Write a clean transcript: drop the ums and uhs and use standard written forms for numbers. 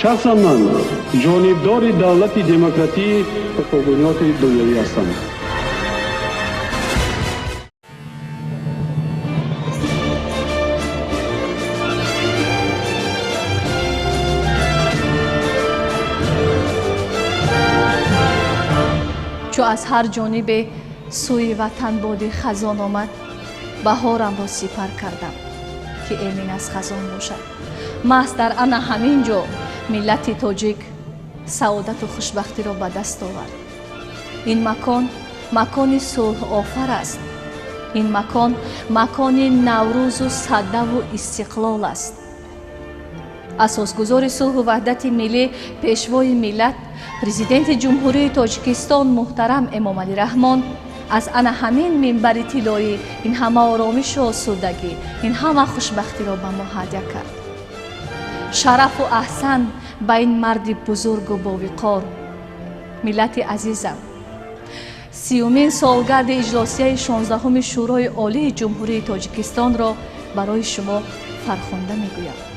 шахсан ман ҷонибдори давлати демократии ҳуқуқиёти дуюмӣ ҳастам. чу аз ҳар ҷонибе сӯи ватан боди хазон омад, баҳорамро сипар кардам ки эмин аз хазон бошад. маҳз дар ана ҳамин ҷо миллати тоҷик саодату хушбахтиро ба даст овард. ин макон макони сулҳофар аст. ин макон макони наврӯзу саддаву истиқлол аст. асосгузори сулҳу ваҳдати миллӣ, пешвои миллат, президенти ҷумҳурии тоҷикистон муҳтарам Эмомалӣ Раҳмон аз ана ҳамин минбари тиллоӣ ин ҳама оромишу осудагӣ, ин ҳама хушбахтиро ба мо ҳадя кард. шарафу аҳсан ба ин марди бузургу бовиқор. миллати азизам, 30-умин солгарди иҷлосияи 16-уми шӯрои олии ҷумҳурии тоҷикистонро барои шумо фархонда мегӯям.